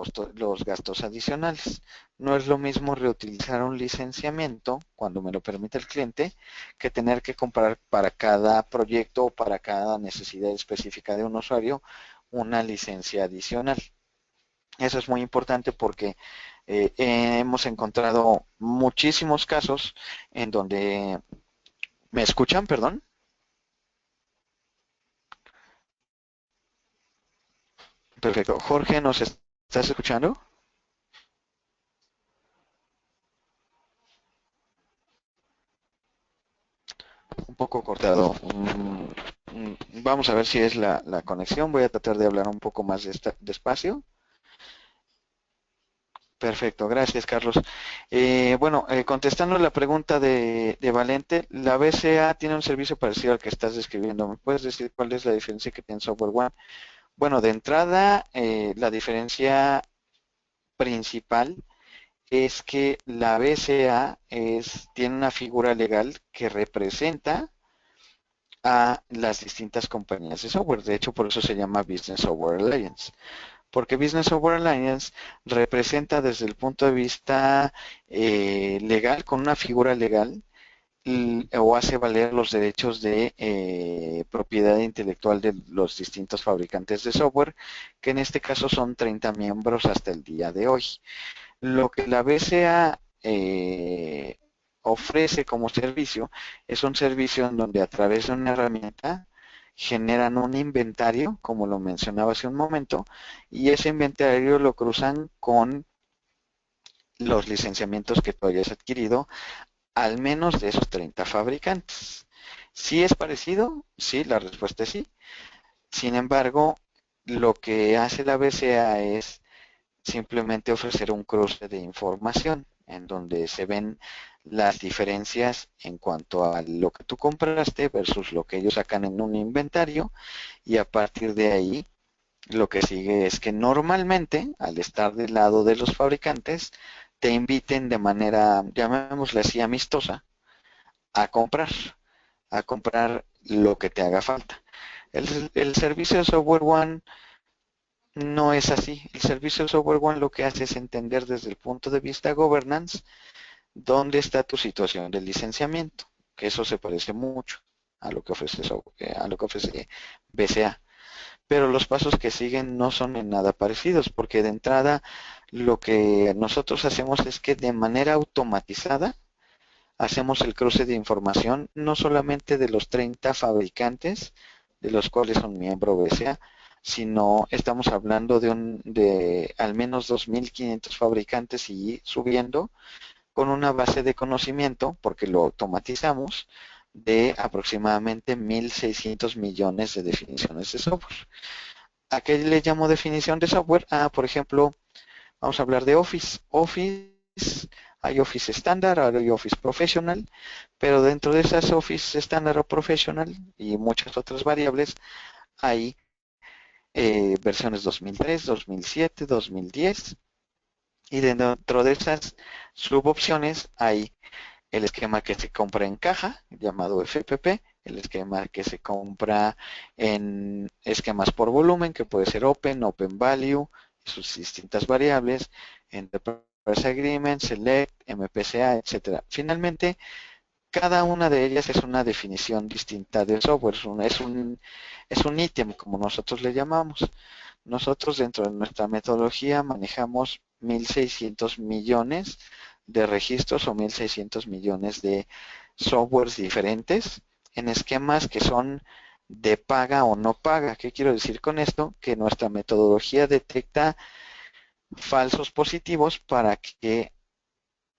gastos adicionales. No es lo mismo reutilizar un licenciamiento, cuando me lo permite el cliente, que tener que comprar para cada proyecto o para cada necesidad específica de un usuario una licencia adicional. Eso es muy importante porque hemos encontrado muchísimos casos en donde... ¿Me escuchan? Perdón. Perfecto. Jorge, ¿nos estás escuchando? Un poco cortado. Vamos a ver si es la conexión. Voy a tratar de hablar un poco más despacio. Perfecto, gracias Carlos. Bueno, contestando la pregunta de Valente, la BCA tiene un servicio parecido al que estás describiendo. ¿Me puedes decir cuál es la diferencia que tiene Software One? Bueno, de entrada, la diferencia principal es que la BCA tiene una figura legal que representa a las distintas compañías de software. De hecho, por eso se llama Business Software Alliance. Porque Business Software Alliance representa desde el punto de vista legal, con una figura legal, o hace valer los derechos de propiedad intelectual de los distintos fabricantes de software, que en este caso son 30 miembros hasta el día de hoy. Lo que la BCA ofrece como servicio es un servicio en donde a través de una herramienta generan un inventario, como lo mencionaba hace un momento, y ese inventario lo cruzan con los licenciamientos que tú hayas adquirido, al menos de esos 30 fabricantes. ¿Sí es parecido? Sí, la respuesta es sí. Sin embargo, lo que hace la BCA es simplemente ofrecer un cruce de información en donde se ven las diferencias en cuanto a lo que tú compraste versus lo que ellos sacan en un inventario, y a partir de ahí lo que sigue es que normalmente, al estar del lado de los fabricantes, te inviten de manera, llamémosle así, amistosa, a comprar, a comprar lo que te haga falta. El servicio de Software One no es así. El servicio de Software One lo que hace es entender desde el punto de vista governance dónde está tu situación de licenciamiento, que eso se parece mucho a lo que ofrece, a lo que ofrece BCA. Pero los pasos que siguen no son en nada parecidos, porque de entrada lo que nosotros hacemos es que de manera automatizada hacemos el cruce de información no solamente de los 30 fabricantes de los cuales son miembro BCA, sino estamos hablando de al menos 2.500 fabricantes y subiendo con una base de conocimiento, porque lo automatizamos, de aproximadamente 1.600 millones de definiciones de software. ¿A qué le llamo definición de software? Por ejemplo, vamos a hablar de Office. Hay Office estándar, hay Office Professional, pero dentro de esas Office estándar o Professional y muchas otras variables hay versiones 2003, 2007, 2010 y dentro de esas subopciones hay el esquema que se compra en caja, llamado FPP, el esquema que se compra en esquemas por volumen, que puede ser Open Value, sus distintas variables, Enterprise Agreement, Select, MPCA, etcétera. Finalmente, cada una de ellas es una definición distinta de software, es un ítem, como nosotros le llamamos. Nosotros dentro de nuestra metodología manejamos 1.600 millones de registros o 1.600 millones de softwares diferentes en esquemas que son de paga o no paga. ¿Qué quiero decir con esto? Que nuestra metodología detecta falsos positivos para que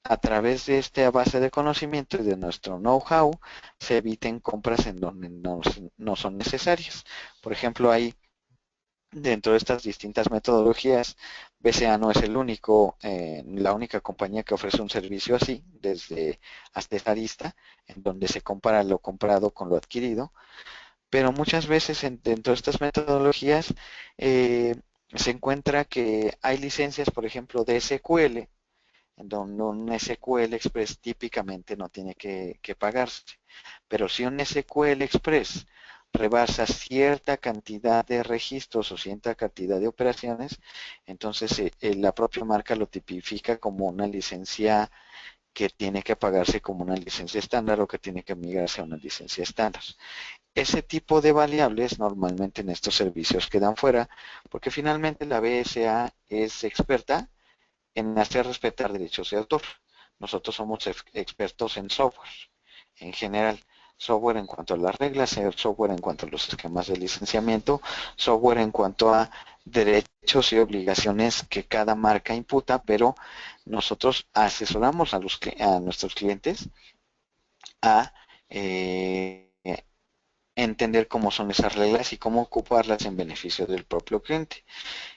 a través de esta base de conocimiento y de nuestro know-how se eviten compras en donde no son necesarias. Por ejemplo, hay dentro de estas distintas metodologías, BCA no es la única compañía que ofrece un servicio así, desde hasta esta lista, en donde se compara lo comprado con lo adquirido, pero muchas veces dentro de estas metodologías eh, se encuentra que hay licencias, por ejemplo, de SQL, en donde un SQL Express típicamente no tiene que pagarse. Pero si un SQL Express rebasa cierta cantidad de registros o cierta cantidad de operaciones, entonces la propia marca lo tipifica como una licencia que tiene que pagarse como una licencia estándar o que tiene que migrarse a una licencia estándar. Ese tipo de variables normalmente en estos servicios quedan fuera porque finalmente la BSA es experta en hacer respetar derechos de autor. Nosotros somos expertos en software, en general. Software en cuanto a las reglas, software en cuanto a los esquemas de licenciamiento, software en cuanto a derechos y obligaciones que cada marca imputa, pero nosotros asesoramos a nuestros clientes a entender cómo son esas reglas y cómo ocuparlas en beneficio del propio cliente.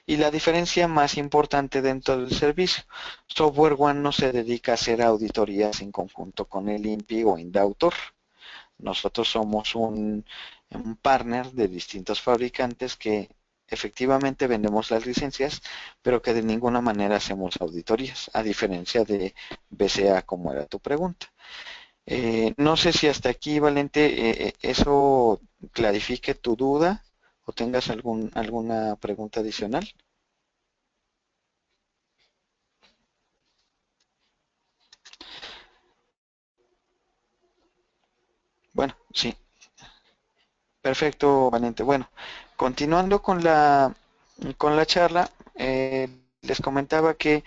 Y la diferencia más importante dentro del servicio, Software One no se dedica a hacer auditorías en conjunto con el INPI o Indautor. Nosotros somos un partner de distintos fabricantes que efectivamente vendemos las licencias, pero que de ninguna manera hacemos auditorías, a diferencia de BCA, como era tu pregunta. No sé si hasta aquí, Valente, eso clarifique tu duda o tengas alguna pregunta adicional. Bueno, sí, perfecto, Valente. Bueno, continuando con la charla, les comentaba que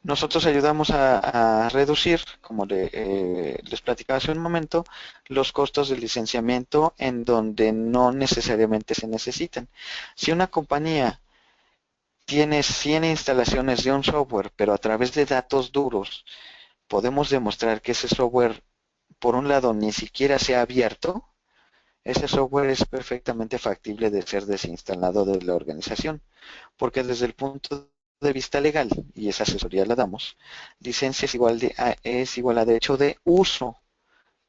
nosotros ayudamos a reducir, como les platicaba hace un momento, los costos de licenciamiento en donde no necesariamente se necesitan. Si una compañía tiene 100 instalaciones de un software, pero a través de datos duros podemos demostrar que ese software, por un lado, ni siquiera se ha abierto, ese software es perfectamente factible de ser desinstalado de la organización, porque desde el punto de vista legal, y esa asesoría la damos, licencia es igual a derecho de uso,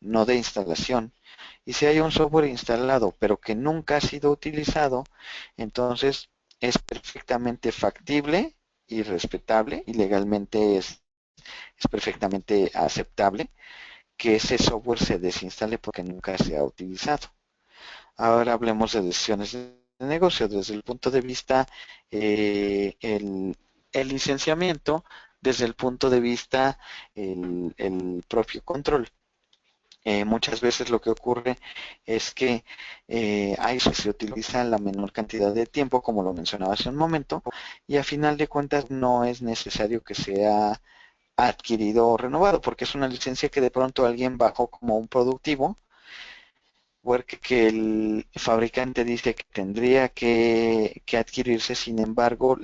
no de instalación. Y si hay un software instalado, pero que nunca ha sido utilizado, entonces es perfectamente factible y respetable y legalmente es es perfectamente aceptable que ese software se desinstale porque nunca se ha utilizado. Ahora hablemos de decisiones de negocio desde el punto de vista el licenciamiento, desde el punto de vista el propio control. Muchas veces lo que ocurre es que ahí se utiliza la menor cantidad de tiempo, como lo mencionaba hace un momento, y a final de cuentas no es necesario que sea adquirido o renovado, porque es una licencia que de pronto alguien bajó como un productivo, que el fabricante dice que tendría que adquirirse, sin embargo,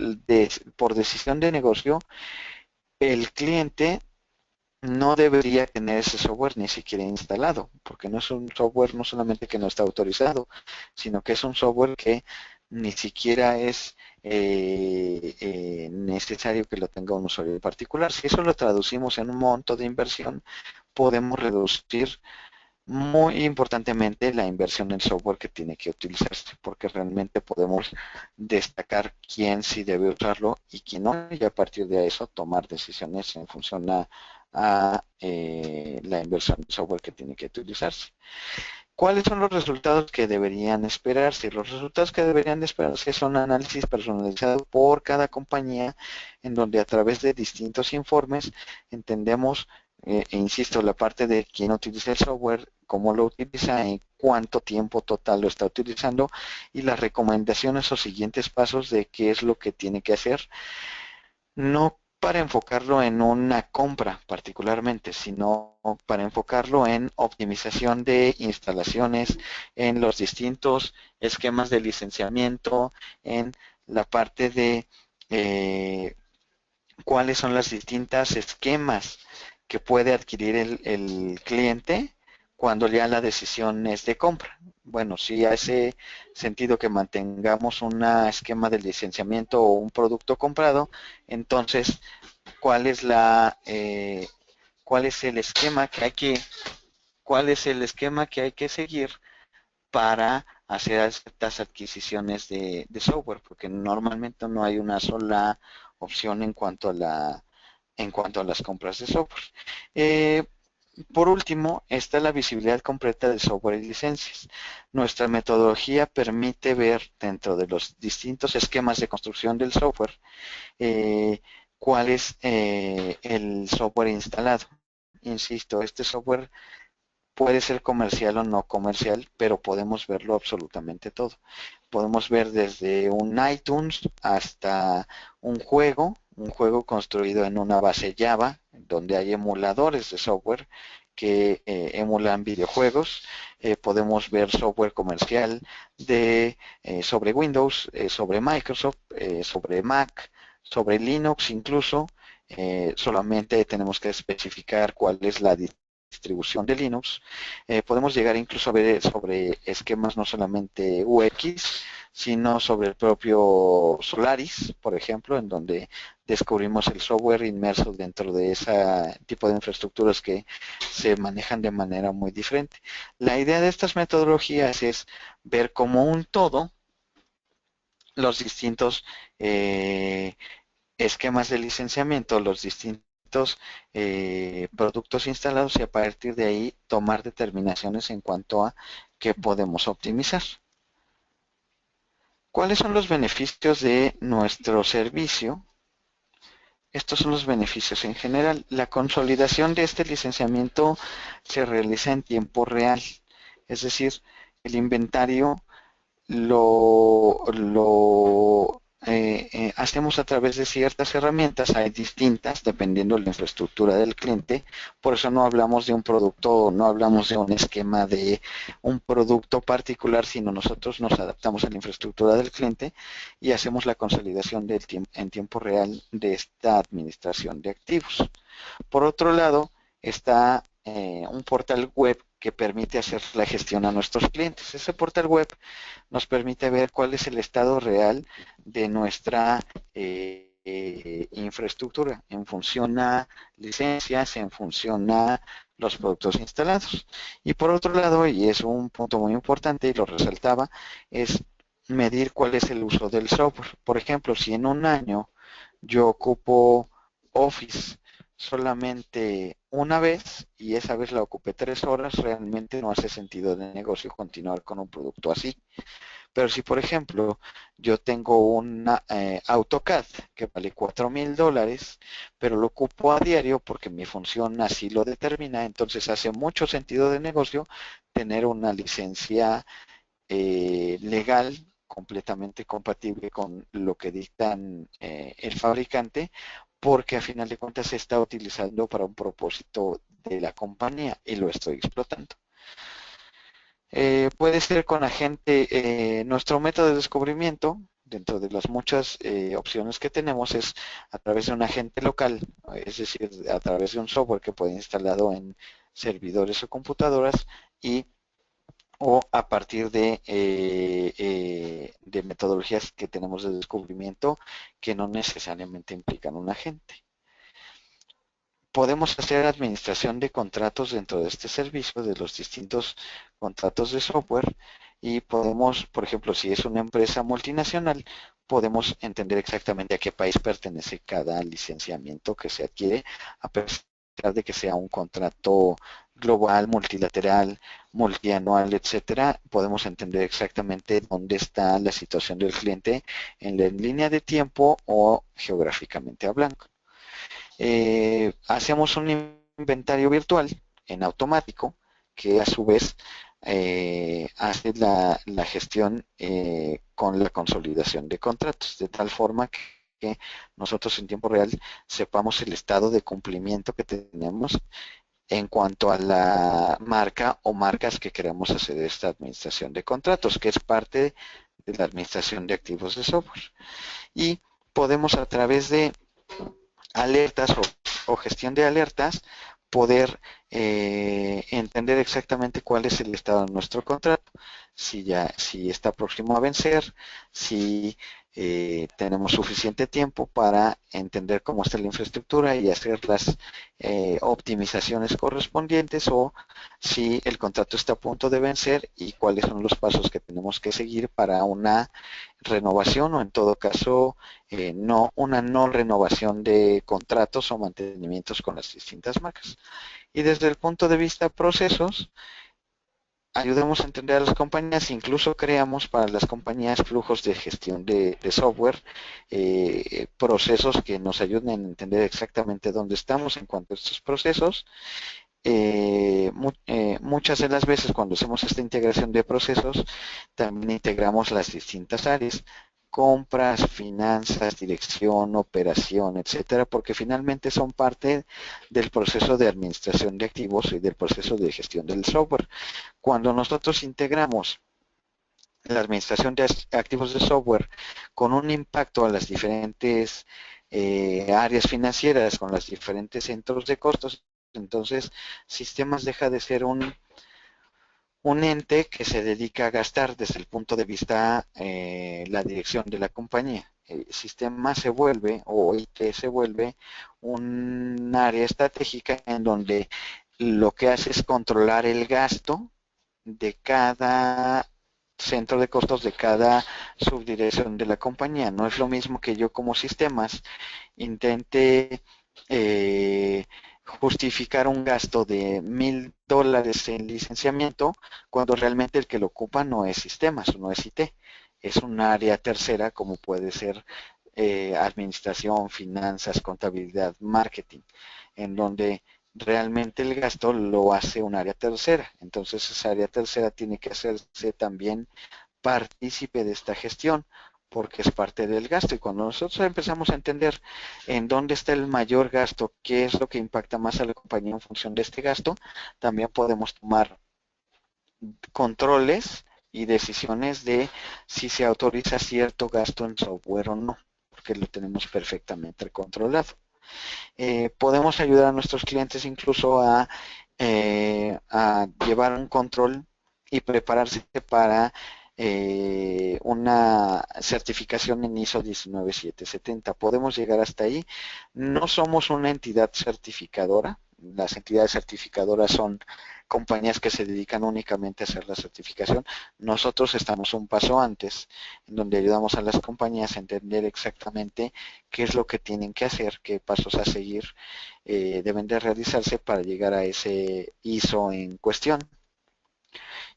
por decisión de negocio, el cliente no debería tener ese software ni siquiera instalado, porque no es un software no solamente que no está autorizado, sino que es un software que ni siquiera es necesario que lo tenga un usuario particular. Si eso lo traducimos en un monto de inversión, podemos reducir muy importantemente la inversión en software que tiene que utilizarse, porque realmente podemos destacar quién sí debe usarlo y quién no, y a partir de eso tomar decisiones en función a la inversión en software que tiene que utilizarse. ¿Cuáles son los resultados que deberían esperarse? Los resultados que deberían de esperarse son análisis personalizados por cada compañía, en donde a través de distintos informes entendemos, insisto, la parte de quién utiliza el software, cómo lo utiliza, en cuánto tiempo total lo está utilizando y las recomendaciones o siguientes pasos de qué es lo que tiene que hacer, no para enfocarlo en una compra particularmente, sino para enfocarlo en optimización de instalaciones, en los distintos esquemas de licenciamiento, en la parte de cuáles son las distintas esquemas que puede adquirir el cliente cuando ya la decisión es de compra. Bueno, si hace sentido que mantengamos un esquema de licenciamiento o un producto comprado, entonces, ¿cuál es cuál es el esquema que hay cuál es el esquema que hay que seguir para hacer estas adquisiciones de software? Porque normalmente no hay una sola opción en cuanto a las compras de software. Eh, por último, está la visibilidad completa de software y licencias. Nuestra metodología permite ver dentro de los distintos esquemas de construcción del software eh, cuál es el software instalado. Insisto, este software puede ser comercial o no comercial, pero podemos verlo absolutamente todo. Podemos ver desde un iTunes hasta un juego construido en una base Java, donde hay emuladores de software que emulan videojuegos. Podemos ver software comercial sobre Windows, sobre Microsoft, sobre Mac, sobre Linux incluso. Solamente tenemos que especificar cuál es la distribución de Linux. Podemos llegar incluso a ver sobre esquemas no solamente UX, sino sobre el propio Solaris, por ejemplo, en donde descubrimos el software inmerso dentro de ese tipo de infraestructuras que se manejan de manera muy diferente. La idea de estas metodologías es ver como un todo los distintos esquemas de licenciamiento, los distintos productos instalados y a partir de ahí tomar determinaciones en cuanto a qué podemos optimizar. ¿Cuáles son los beneficios de nuestro servicio? Estos son los beneficios en general. La consolidación de este licenciamiento se realiza en tiempo real, es decir, el inventario lo hacemos a través de ciertas herramientas, hay distintas dependiendo de la infraestructura del cliente, por eso no hablamos de un producto, no hablamos de un esquema de un producto particular, sino nosotros nos adaptamos a la infraestructura del cliente y hacemos la consolidación en tiempo real de esta administración de activos. Por otro lado, está un portal web que permite hacer la gestión a nuestros clientes. Ese portal web nos permite ver cuál es el estado real de nuestra infraestructura en función a licencias, en función a los productos instalados. Y por otro lado, y es un punto muy importante y lo resaltaba, es medir cuál es el uso del software. Por ejemplo, si en un año yo ocupo Office solamente una vez y esa vez la ocupé 3 horas, realmente no hace sentido de negocio continuar con un producto así. Pero si, por ejemplo, yo tengo un AutoCAD que vale $4,000, pero lo ocupo a diario porque mi función así lo determina, entonces hace mucho sentido de negocio tener una licencia legal completamente compatible con lo que dictan el fabricante, porque a final de cuentas se está utilizando para un propósito de la compañía y lo estoy explotando. Puede ser con agente, nuestro método de descubrimiento, dentro de las muchas opciones que tenemos, es a través de un agente local, es decir, a través de un software que puede instalado en servidores o computadoras y o a partir de metodologías que tenemos de descubrimiento que no necesariamente implican un agente. Podemos hacer administración de contratos dentro de este servicio, de los distintos contratos de software, y podemos, por ejemplo, si es una empresa multinacional, podemos entender exactamente a qué país pertenece cada licenciamiento que se adquiere, a pesar de que sea un contrato global, multilateral, multianual, etcétera. Podemos entender exactamente dónde está la situación del cliente en la línea de tiempo o geográficamente hablando. Hacemos un inventario virtual en automático que a su vez hace la gestión con la consolidación de contratos, de tal forma que nosotros en tiempo real sepamos el estado de cumplimiento que tenemos en cuanto a la marca o marcas que queremos hacer esta administración de contratos, que es parte de la administración de activos de software. Y podemos a través de alertas o gestión de alertas, poder entender exactamente cuál es el estado de nuestro contrato, si está próximo a vencer, si tenemos suficiente tiempo para entender cómo está la infraestructura y hacer las optimizaciones correspondientes, o si el contrato está a punto de vencer y cuáles son los pasos que tenemos que seguir para una renovación, o en todo caso una no renovación de contratos o mantenimientos con las distintas marcas. Y desde el punto de vista procesos, ayudamos a entender a las compañías, incluso creamos para las compañías flujos de gestión de software, procesos que nos ayuden a entender exactamente dónde estamos en cuanto a estos procesos. Muchas de las veces cuando hacemos esta integración de procesos, también integramos las distintas áreas: compras, finanzas, dirección, operación, etcétera, porque finalmente son parte del proceso de administración de activos y del proceso de gestión del software. Cuando nosotros integramos la administración de activos de software con un impacto a las diferentes áreas financieras, con los diferentes centros de costos, entonces sistemas deja de ser un ente que se dedica a gastar desde el punto de vista la dirección de la compañía. El sistema se vuelve, o IT se vuelve, un área estratégica en donde lo que hace es controlar el gasto de cada centro de costos, de cada subdirección de la compañía. No es lo mismo que yo como sistemas intente justificar un gasto de $1,000 en licenciamiento cuando realmente el que lo ocupa no es sistemas, no es IT, es un área tercera como puede ser administración, finanzas, contabilidad, marketing, en donde realmente el gasto lo hace un área tercera. Entonces esa área tercera tiene que hacerse también partícipe de esta gestión, porque es parte del gasto. Y cuando nosotros empezamos a entender en dónde está el mayor gasto, qué es lo que impacta más a la compañía en función de este gasto, también podemos tomar controles y decisiones de si se autoriza cierto gasto en software o no, porque lo tenemos perfectamente controlado. Podemos ayudar a nuestros clientes incluso a llevar un control y prepararse para una certificación en ISO 19770. Podemos llegar hasta ahí. No somos una entidad certificadora, las entidades certificadoras son compañías que se dedican únicamente a hacer la certificación. Nosotros estamos un paso antes, en donde ayudamos a las compañías a entender exactamente qué es lo que tienen que hacer, qué pasos a seguir deben de realizarse para llegar a ese ISO en cuestión.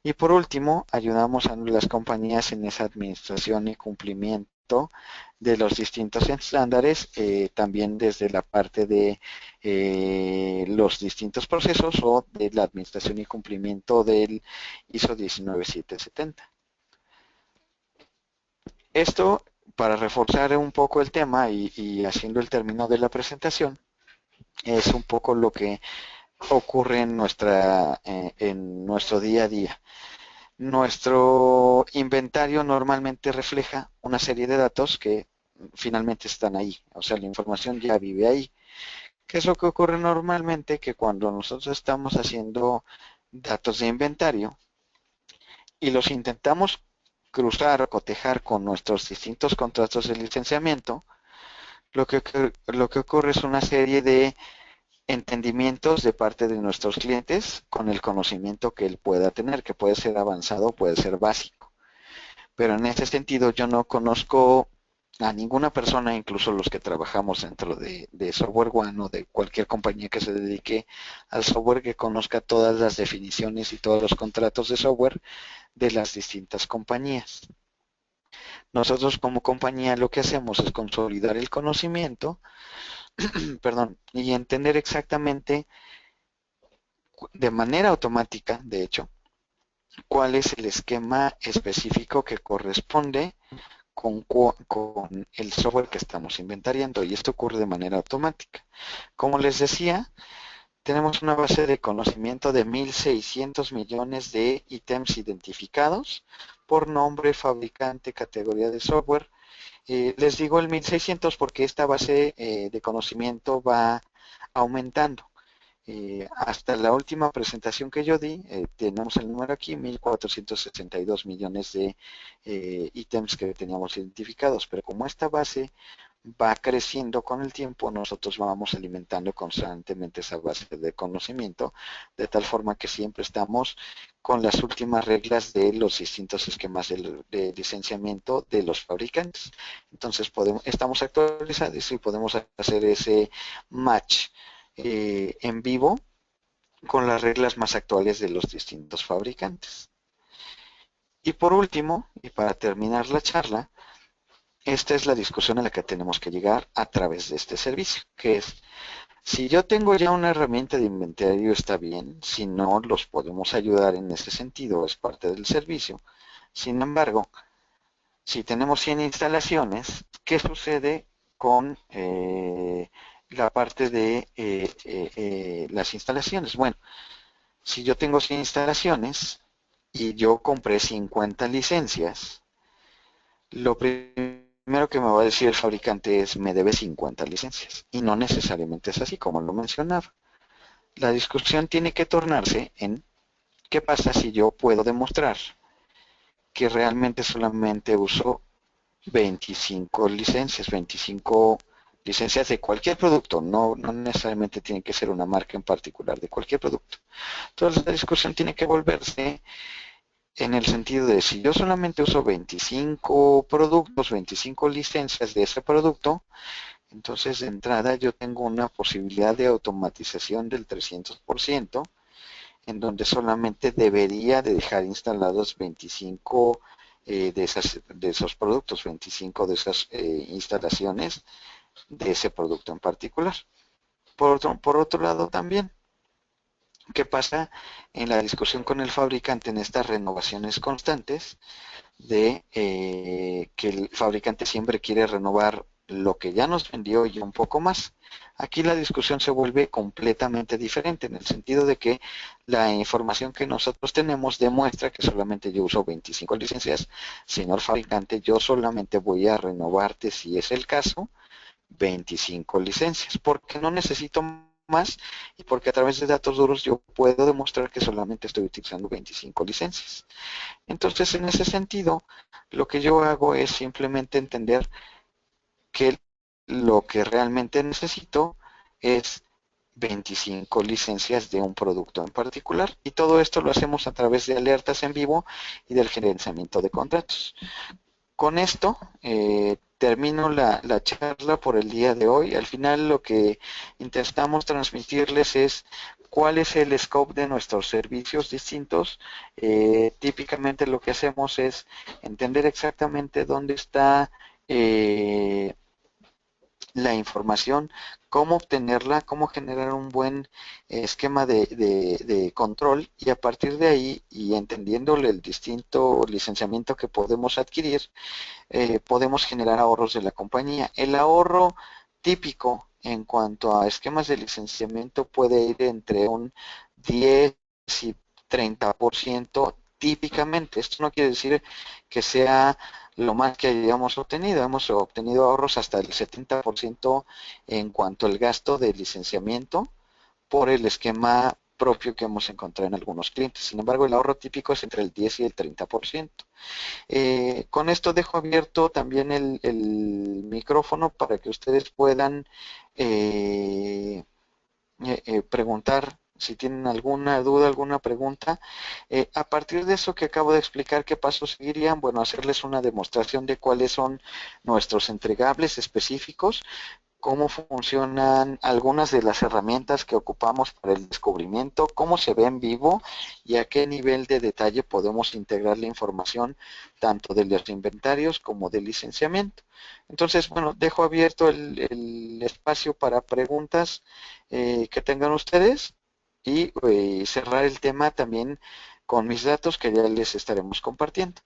Y por último, ayudamos a las compañías en esa administración y cumplimiento de los distintos estándares, también desde la parte de los distintos procesos o de la administración y cumplimiento del ISO 19770. Esto, para reforzar un poco el tema y haciendo el término de la presentación, es un poco lo que ocurre en nuestro día a día. Nuestro inventario normalmente refleja una serie de datos que finalmente están ahí, o sea, la información ya vive ahí. ¿Qué es lo que ocurre normalmente? Que cuando nosotros estamos haciendo datos de inventario y los intentamos cruzar o cotejar con nuestros distintos contratos de licenciamiento, lo que ocurre es una serie de entendimientos de parte de nuestros clientes con el conocimiento que él pueda tener, que puede ser avanzado, puede ser básico. Pero en ese sentido yo no conozco a ninguna persona, incluso los que trabajamos dentro de Software One o de cualquier compañía que se dedique al software, que conozca todas las definiciones y todos los contratos de software de las distintas compañías. Nosotros como compañía lo que hacemos es consolidar el conocimiento, perdón, y entender exactamente de manera automática, de hecho, cuál es el esquema específico que corresponde con el software que estamos inventariando, y esto ocurre de manera automática. Como les decía, tenemos una base de conocimiento de 1.600 millones de ítems identificados por nombre, fabricante, categoría de software. Les digo el 1.600 porque esta base de conocimiento va aumentando. Hasta la última presentación que yo di, tenemos el número aquí, 1.462 millones de ítems que teníamos identificados, pero como esta base va creciendo con el tiempo, nosotros vamos alimentando constantemente esa base de conocimiento, de tal forma que siempre estamos con las últimas reglas de los distintos esquemas de licenciamiento de los fabricantes. Entonces estamos actualizados y podemos hacer ese match en vivo con las reglas más actuales de los distintos fabricantes. Y por último, y para terminar la charla, esta es la discusión a la que tenemos que llegar a través de este servicio, que es, si yo tengo ya una herramienta de inventario está bien, si no, los podemos ayudar en ese sentido, es parte del servicio. Sin embargo, si tenemos 100 instalaciones, ¿qué sucede con la parte de las instalaciones? Bueno, si yo tengo 100 instalaciones y yo compré 50 licencias, lo primero que me va a decir el fabricante es me debe 50 licencias. Y no necesariamente es así, como lo mencionaba. La discusión tiene que tornarse en qué pasa si yo puedo demostrar que realmente solamente uso 25 licencias, 25 licencias de cualquier producto, no necesariamente tiene que ser una marca en particular, de cualquier producto. Entonces la discusión tiene que volverse en el sentido de si yo solamente uso 25 productos, 25 licencias de ese producto, entonces de entrada yo tengo una posibilidad de automatización del 300%, en donde solamente debería de dejar instalados 25 de esos productos, 25 de esas instalaciones de ese producto en particular. Por otro lado también, ¿qué pasa en la discusión con el fabricante en estas renovaciones constantes de que el fabricante siempre quiere renovar lo que ya nos vendió y un poco más? Aquí la discusión se vuelve completamente diferente en el sentido de que la información que nosotros tenemos demuestra que solamente yo uso 25 licencias. Señor fabricante, yo solamente voy a renovarte, si es el caso, 25 licencias, porque no necesito más y porque a través de datos duros yo puedo demostrar que solamente estoy utilizando 25 licencias. Entonces, en ese sentido, lo que yo hago es simplemente entender que lo que realmente necesito es 25 licencias de un producto en particular, y todo esto lo hacemos a través de alertas en vivo y del gerenciamiento de contratos. Con esto termino la charla por el día de hoy. Al final lo que intentamos transmitirles es cuál es el scope de nuestros servicios distintos. Típicamente lo que hacemos es entender exactamente dónde está la información, cómo obtenerla, cómo generar un buen esquema de control, y a partir de ahí, y entendiéndole el distinto licenciamiento que podemos adquirir, podemos generar ahorros de la compañía. El ahorro típico en cuanto a esquemas de licenciamiento puede ir entre un 10 y 30% típicamente. Esto no quiere decir que sea lo más que hayamos obtenido. Hemos obtenido ahorros hasta el 70% en cuanto al gasto de licenciamiento por el esquema propio que hemos encontrado en algunos clientes. Sin embargo, el ahorro típico es entre el 10 y el 30%. Con esto dejo abierto también el micrófono para que ustedes puedan preguntar si tienen alguna duda, alguna pregunta. A partir de eso que acabo de explicar, ¿qué pasos seguirían? Bueno, hacerles una demostración de cuáles son nuestros entregables específicos, cómo funcionan algunas de las herramientas que ocupamos para el descubrimiento, cómo se ve en vivo y a qué nivel de detalle podemos integrar la información tanto de los inventarios como del licenciamiento. Entonces, bueno, dejo abierto el espacio para preguntas que tengan ustedes, y cerrar el tema también con mis datos que ya les estaremos compartiendo.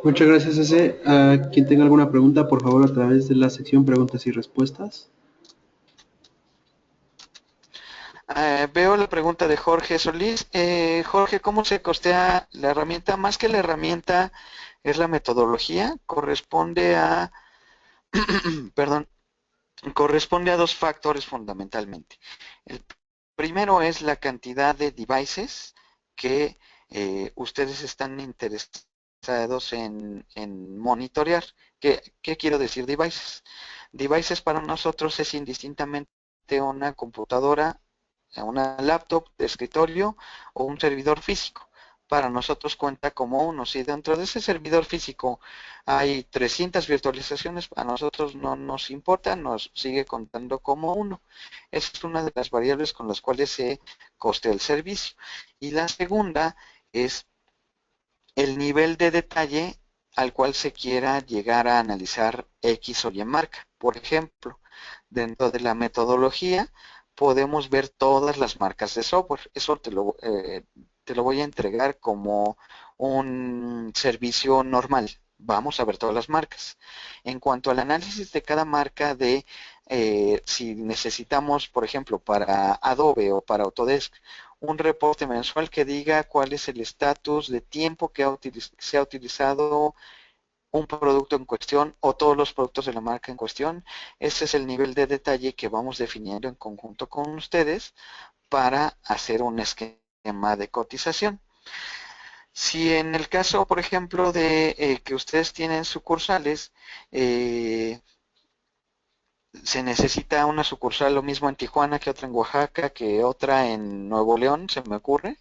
Muchas gracias, ese. A quien tenga alguna pregunta, por favor, a través de la sección preguntas y respuestas. Veo la pregunta de Jorge Solís. Jorge, ¿cómo se costea la herramienta? Más que la herramienta es la metodología. Corresponde a, perdón, corresponde a dos factores fundamentalmente. El primero es la cantidad de devices que ustedes están interesados en monitorear. ¿Qué quiero decir devices? Devices para nosotros es indistintamente una computadora, una laptop de escritorio o un servidor físico. Para nosotros cuenta como uno. Si dentro de ese servidor físico hay 300 virtualizaciones, a nosotros no nos importa, nos sigue contando como uno. Esa es una de las variables con las cuales se costea el servicio. Y la segunda es el nivel de detalle al cual se quiera llegar a analizar X o Y marca. Por ejemplo, dentro de la metodología podemos ver todas las marcas de software. Eso te lo voy a entregar como un servicio normal. Vamos a ver todas las marcas. En cuanto al análisis de cada marca si necesitamos, por ejemplo, para Adobe o para Autodesk, un reporte mensual que diga cuál es el estatus de tiempo que se ha utilizado un producto en cuestión o todos los productos de la marca en cuestión. Ese es el nivel de detalle que vamos definiendo en conjunto con ustedes para hacer un esquema de cotización. Si en el caso, por ejemplo, de que ustedes tienen sucursales, se necesita una sucursal lo mismo en Tijuana que otra en Oaxaca, que otra en Nuevo León, se me ocurre.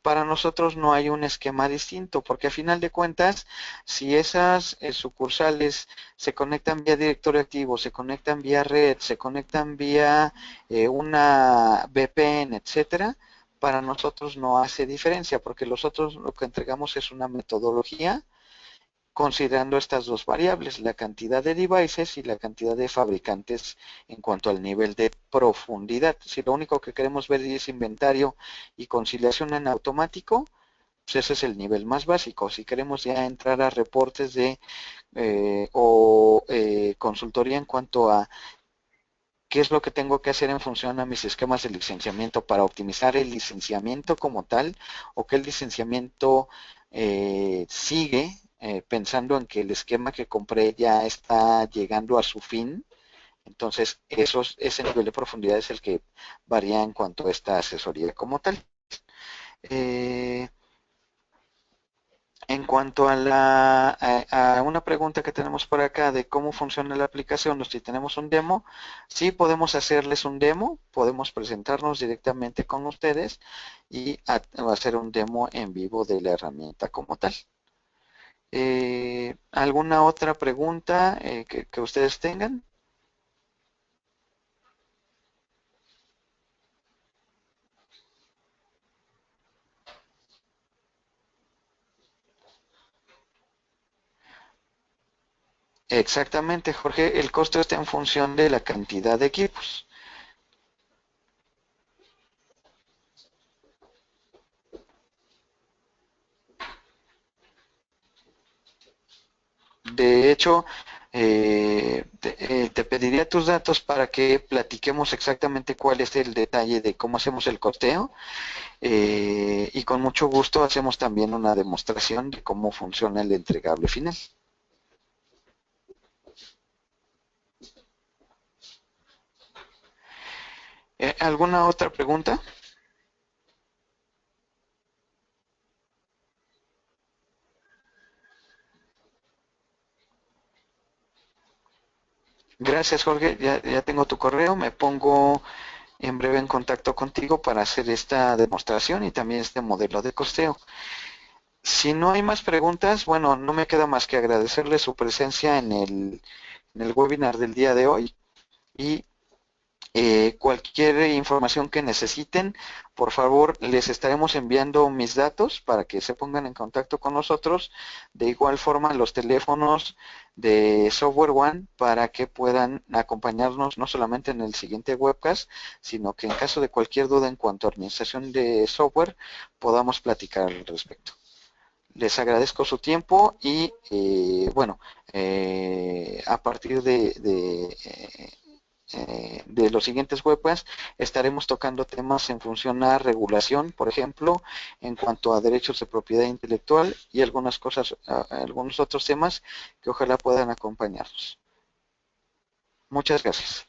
Para nosotros no hay un esquema distinto, porque a final de cuentas, si esas sucursales se conectan vía directorio activo, se conectan vía red, se conectan vía una VPN, etcétera, para nosotros no hace diferencia, porque nosotros lo que entregamos es una metodología considerando estas dos variables, la cantidad de devices y la cantidad de fabricantes en cuanto al nivel de profundidad. Si lo único que queremos ver es inventario y conciliación en automático, pues ese es el nivel más básico. Si queremos ya entrar a reportes consultoría en cuanto a qué es lo que tengo que hacer en función a mis esquemas de licenciamiento para optimizar el licenciamiento como tal, o que el licenciamiento sigue pensando en que el esquema que compré ya está llegando a su fin. Entonces, ese nivel de profundidad es el que varía en cuanto a esta asesoría como tal. Eh, En cuanto a, a una pregunta que tenemos por acá de cómo funciona la aplicación o si tenemos un demo, sí podemos hacerles un demo, podemos presentarnos directamente con ustedes y hacer un demo en vivo de la herramienta como tal. ¿Alguna otra pregunta que ustedes tengan? Exactamente, Jorge, el costo está en función de la cantidad de equipos. De hecho, te pediría tus datos para que platiquemos exactamente cuál es el detalle de cómo hacemos el costeo y con mucho gusto hacemos también una demostración de cómo funciona el entregable final. ¿Alguna otra pregunta? Gracias, Jorge. Ya tengo tu correo. Me pongo en breve en contacto contigo para hacer esta demostración y también este modelo de costeo. Si no hay más preguntas, bueno, no me queda más que agradecerle su presencia en el webinar del día de hoy y cualquier información que necesiten, por favor, les estaremos enviando mis datos para que se pongan en contacto con nosotros. De igual forma, los teléfonos de Software One para que puedan acompañarnos no solamente en el siguiente webcast, sino que en caso de cualquier duda en cuanto a administración de software, podamos platicar al respecto. Les agradezco su tiempo y bueno, a partir de los siguientes webcasts estaremos tocando temas en función a regulación, por ejemplo, en cuanto a derechos de propiedad intelectual y algunas cosas, algunos otros temas que ojalá puedan acompañarnos. Muchas gracias.